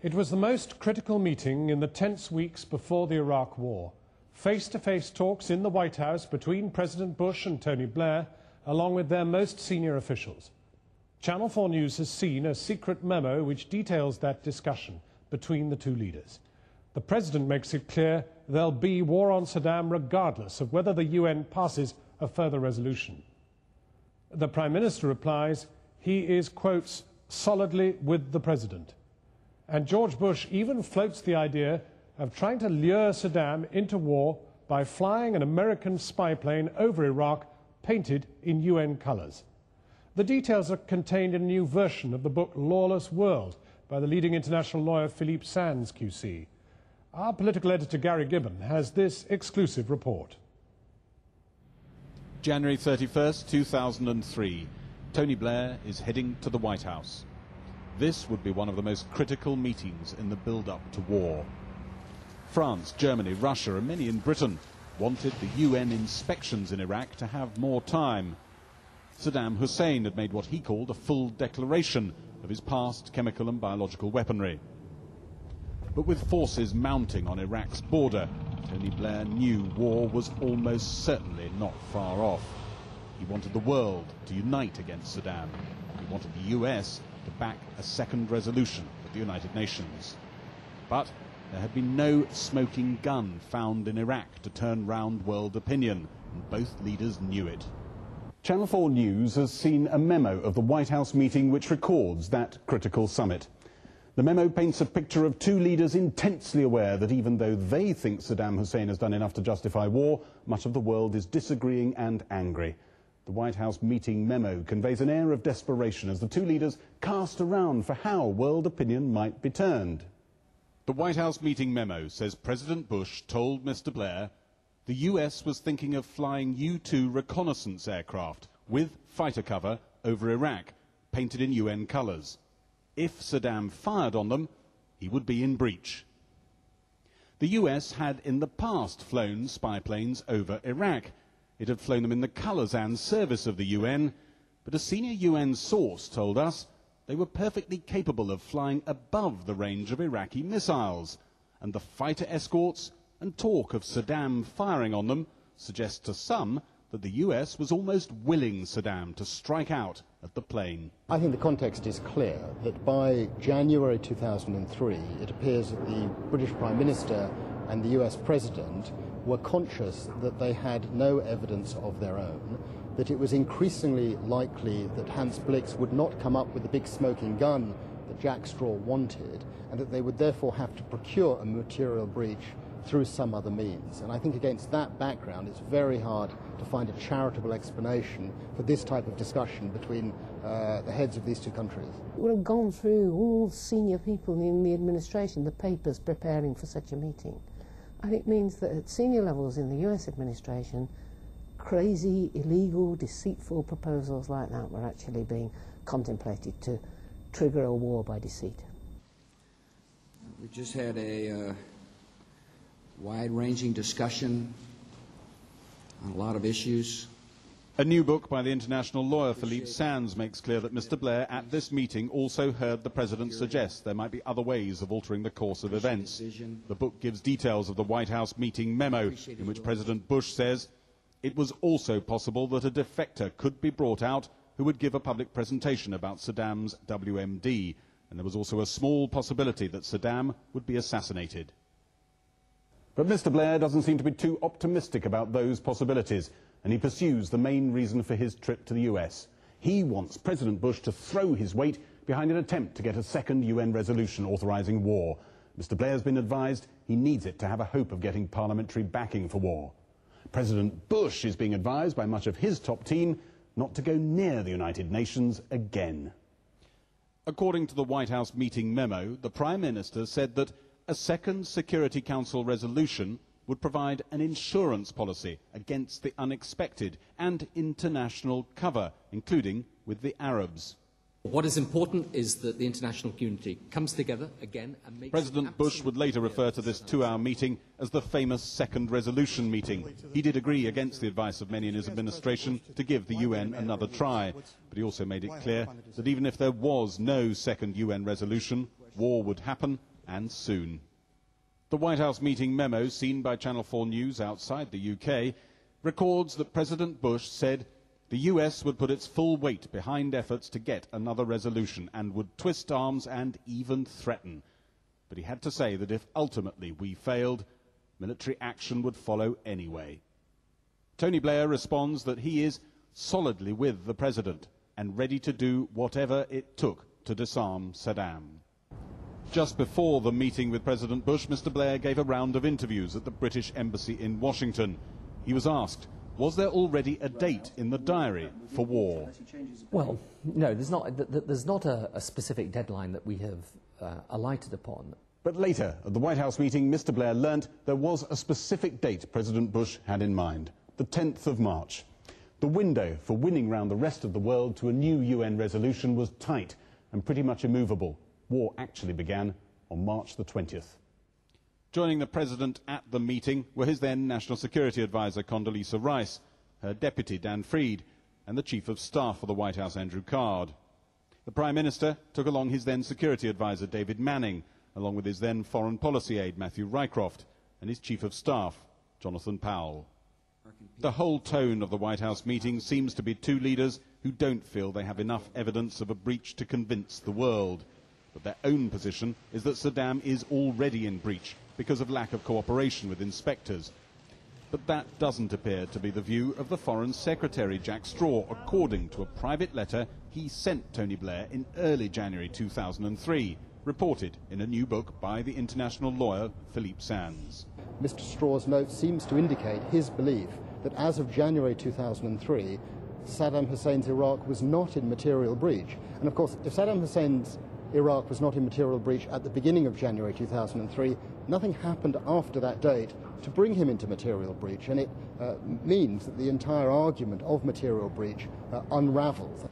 It was the most critical meeting in the tense weeks before the Iraq War. Face-to-face talks in the White House between President Bush and Tony Blair, along with their most senior officials. Channel 4 News has seen a secret memo which details that discussion between the two leaders. The President makes it clear there'll be war on Saddam regardless of whether the UN passes a further resolution. The Prime Minister replies he is, quotes, solidly with the President. And George Bush even floats the idea of trying to lure Saddam into war by flying an American spy plane over Iraq painted in UN colours. The details are contained in a new version of the book Lawless World by the leading international lawyer Philippe Sands QC. Our political editor Gary Gibbon has this exclusive report. January 31st, 2003. Tony Blair is heading to the White House. This would be one of the most critical meetings in the build-up to war. France, Germany, Russia and many in Britain wanted the UN inspections in Iraq to have more time. Saddam Hussein had made what he called a full declaration of his past chemical and biological weaponry. But with forces mounting on Iraq's border, Tony Blair knew war was almost certainly not far off. He wanted the world to unite against Saddam. He wanted the US to back a second resolution of the United Nations. But there had been no smoking gun found in Iraq to turn round world opinion, and both leaders knew it. Channel 4 News has seen a memo of the White House meeting which records that critical summit. The memo paints a picture of two leaders intensely aware that even though they think Saddam Hussein has done enough to justify war, much of the world is disagreeing and angry. The White House meeting memo conveys an air of desperation as the two leaders cast around for how world opinion might be turned. The White House meeting memo says President Bush told Mr. Blair the US was thinking of flying U-2 reconnaissance aircraft with fighter cover over Iraq, painted in UN colours. If Saddam fired on them, he would be in breach. The US had in the past flown spy planes over Iraq. It had flown them in the colours and service of the UN, but a senior UN source told us they were perfectly capable of flying above the range of Iraqi missiles, and the fighter escorts and talk of Saddam firing on them suggests to some that the US was almost willing Saddam to strike out at the plane. I think the context is clear that by January 2003, it appears that the British Prime Minister and the US President were conscious that they had no evidence of their own, that it was increasingly likely that Hans Blix would not come up with the big smoking gun that Jack Straw wanted, and that they would therefore have to procure a material breach through some other means. And I think against that background, it's very hard to find a charitable explanation for this type of discussion between the heads of these two countries. It would have gone through all senior people in the administration, the papers preparing for such a meeting. And it means that at senior levels in the US administration, crazy, illegal, deceitful proposals like that were actually being contemplated to trigger a war by deceit. We just had a wide-ranging discussion on a lot of issues. A new book by the international lawyer Philippe Sands makes clear that Mr. Blair at this meeting also heard the President suggest there might be other ways of altering the course of events. The book gives details of the White House meeting memo in which President Bush says it was also possible that a defector could be brought out who would give a public presentation about Saddam's WMD, and there was also a small possibility that Saddam would be assassinated. But Mr. Blair doesn't seem to be too optimistic about those possibilities, and he pursues the main reason for his trip to the US. He wants President Bush to throw his weight behind an attempt to get a second UN resolution authorising war. Mr. Blair's been advised he needs it to have a hope of getting parliamentary backing for war. President Bush is being advised by much of his top team not to go near the United Nations again. According to the White House meeting memo, the Prime Minister said that a second Security Council resolution would provide an insurance policy against the unexpected and international cover, including with the Arabs. What is important is that the international community comes together again and makes... President Bush would later refer to this two-hour meeting as the famous second resolution meeting. He did agree, against the advice of many in his administration, to give the UN another try. But he also made it clear that even if there was no second UN resolution, war would happen and soon. The White House meeting memo, seen by Channel 4 News outside the UK, records that President Bush said the US would put its full weight behind efforts to get another resolution and would twist arms and even threaten. But he had to say that if ultimately we failed, military action would follow anyway. Tony Blair responds that he is solidly with the president and ready to do whatever it took to disarm Saddam. Just before the meeting with President Bush, Mr. Blair gave a round of interviews at the British Embassy in Washington. He was asked, was there already a date in the diary for war? Well, no, there's not a specific deadline that we have alighted upon. But later, at the White House meeting, Mr. Blair learnt there was a specific date President Bush had in mind, the 10th of March. The window for winning round the rest of the world to a new UN resolution was tight and pretty much immovable. War actually began on March the 20th. Joining the President at the meeting were his then National Security Advisor Condoleezza Rice, her deputy Dan Fried, and the Chief of Staff for the White House Andrew Card. The Prime Minister took along his then Security Advisor David Manning, along with his then Foreign Policy aide Matthew Rycroft and his Chief of Staff Jonathan Powell. The whole tone of the White House meeting seems to be two leaders who don't feel they have enough evidence of a breach to convince the world. But their own position is that Saddam is already in breach because of lack of cooperation with inspectors. But that doesn't appear to be the view of the Foreign Secretary Jack Straw, according to a private letter he sent Tony Blair in early January 2003, reported in a new book by the international lawyer Philippe Sands. Mr. Straw's note seems to indicate his belief that as of January 2003, Saddam Hussein's Iraq was not in material breach. And of course, if Saddam Hussein's Iraq was not in material breach at the beginning of January 2003, nothing happened after that date to bring him into material breach, and it means that the entire argument of material breach unravels.